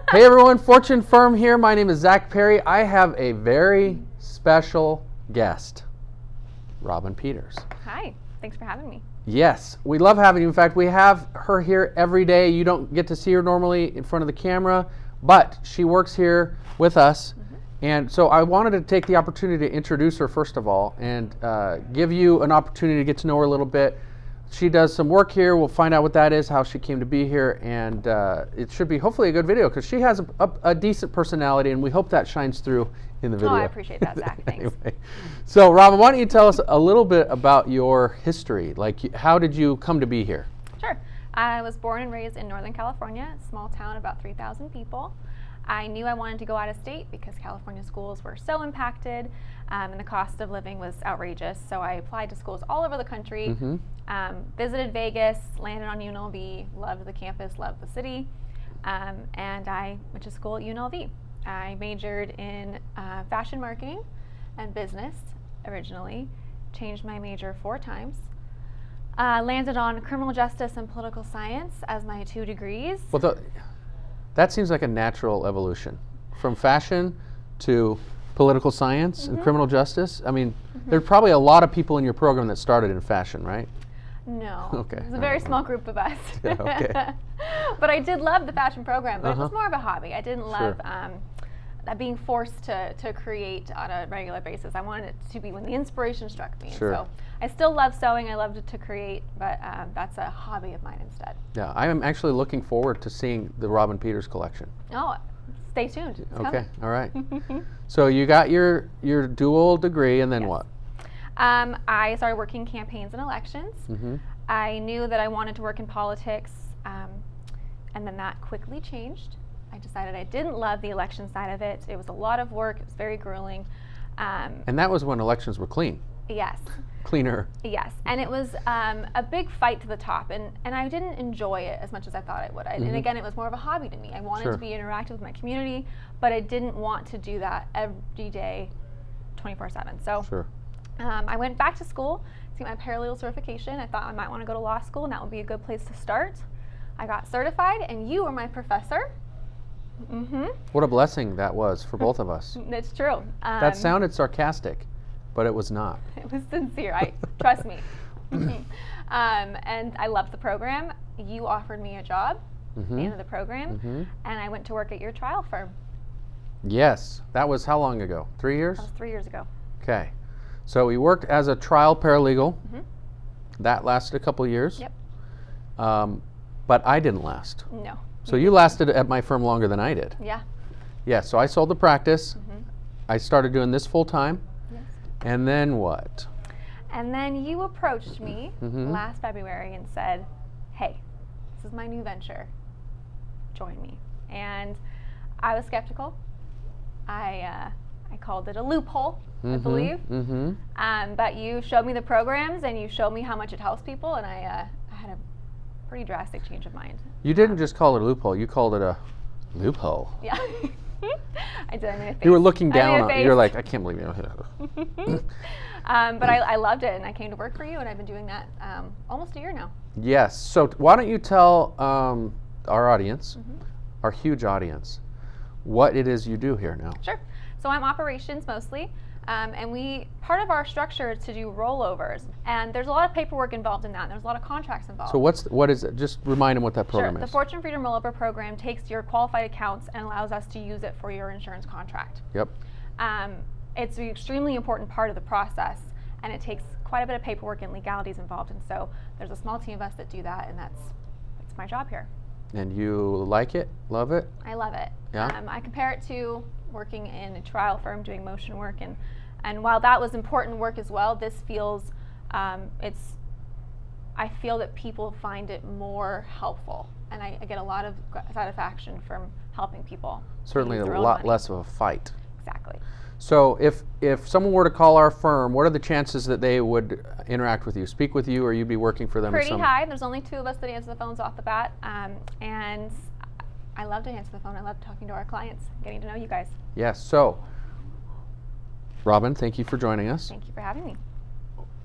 Hey everyone, Fortune Firm here. My name is Zach Perry. I have a very special guest, Robin Peters. Hi, thanks for having me. Yes, we love having you. In fact, we have her here every day. You don't get to see her normally in front of the camera, but she works here with us. And so I wanted to take the opportunity to introduce her first of all and give you an opportunity to get to know her a little bit. She does some work here. We'll find out what that is, how she came to be here, and it should be hopefully a good video because she has a decent personality, and we hope that shines through in the video. Oh, I appreciate that, Zach. Thanks. Anyway. So, Robin, why don't you tell us a little bit about your history? Like, how did you come to be here? Sure. I was born and raised in Northern California, a small town, about 3,000 people. I knew I wanted to go out of state because California schools were so impacted and the cost of living was outrageous. So I applied to schools all over the country, visited Vegas, landed on UNLV, loved the campus, loved the city, and I went to school at UNLV. I majored in fashion marketing and business originally, changed my major 4 times, landed on criminal justice and political science as my 2 degrees. Well, that seems like a natural evolution from fashion to political science and criminal justice. I mean, there's probably a lot of people in your program that started in fashion, right? No. Okay. It was a very small group of us. Yeah, okay. But I did love the fashion program, but it was more of a hobby. I didn't love being forced to create on a regular basis. I wanted it to be when the inspiration struck me. Sure. And so I still love sewing. I loved it to create, but that's a hobby of mine instead. Yeah, I am actually looking forward to seeing the Robin Peters collection. Oh, stay tuned. It's Okay, coming. all right. So you got your dual degree, and then Yes. what? I started working campaigns and elections. I knew that I wanted to work in politics, and then that quickly changed. I decided I didn't love the election side of it. It was a lot of work. It was very grueling. And that was when elections were clean. Yes. Cleaner. Yes, and it was a big fight to the top, and I didn't enjoy it as much as I thought I would. And again, it was more of a hobby to me. I wanted to be interactive with my community, but I didn't want to do that every day, 24/7. So I went back to school to get my paralegal certification. I thought I might want to go to law school, and that would be a good place to start. I got certified, and you were my professor. What a blessing that was for both of us. It's true. That sounded sarcastic, but it was not. It was sincere. Trust me. And I loved the program. You offered me a job at the end of the program, and I went to work at your trial firm. Yes, that was how long ago? 3 years? That was 3 years ago. Okay. So we worked as a trial paralegal. That lasted a couple years. Yep. But I didn't last. No. So you lasted at my firm longer than I did. Yeah. Yeah, so I sold the practice. I started doing this full time. Yes. And then what? And then you approached me last February and said, hey, this is my new venture. Join me. And I was skeptical. I called it a loophole, I believe. But you showed me the programs and you showed me how much it helps people, and I had a pretty drastic change of mind. You didn't just call it a loophole, you called it a loophole. Yeah. I did. I made a face. You were looking down on it. You're face. like, I can't believe you. But I loved it, and I came to work for you, and I've been doing that almost a year now. Yes. So why don't you tell our audience, our huge audience, what it is you do here now? Sure. So I'm operations mostly, and part of our structure is to do rollovers, and there's a lot of paperwork involved in that, and there's a lot of contracts involved. So what is it? Just remind them what that program Sure. is. The Fortune Freedom Rollover program takes your qualified accounts and allows us to use it for your insurance contract. Yep. It's an extremely important part of the process, and it takes quite a bit of paperwork and legalities involved, and so there's a small team of us that do that, and that's my job here. And you like it? Love it? I love it. Yeah? I compare it to working in a trial firm doing motion work, and while that was important work as well, this feels I feel that people find it more helpful, and I get a lot of satisfaction from helping people. Certainly a use their own lot money. less of a fight. Exactly. So if someone were to call our firm, what are the chances that they would interact with you, speak with you, or you'd be working for them? Pretty high. There's only 2 of us that answer the phones off the bat, and I love to answer the phone. I love talking to our clients, getting to know you guys. Yes. So, Robin, thank you for joining us. Thank you for having me.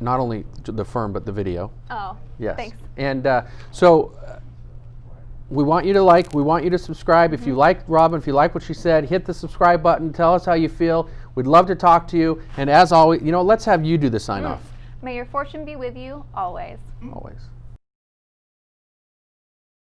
Not only the firm, but the video. Oh, Yes. thanks. And so we want you to like, we want you to subscribe. If you like Robin, if you like what she said, hit the subscribe button. Tell us how you feel. We'd love to talk to you. And as always, let's have you do the sign off. May your fortune be with you always. Always.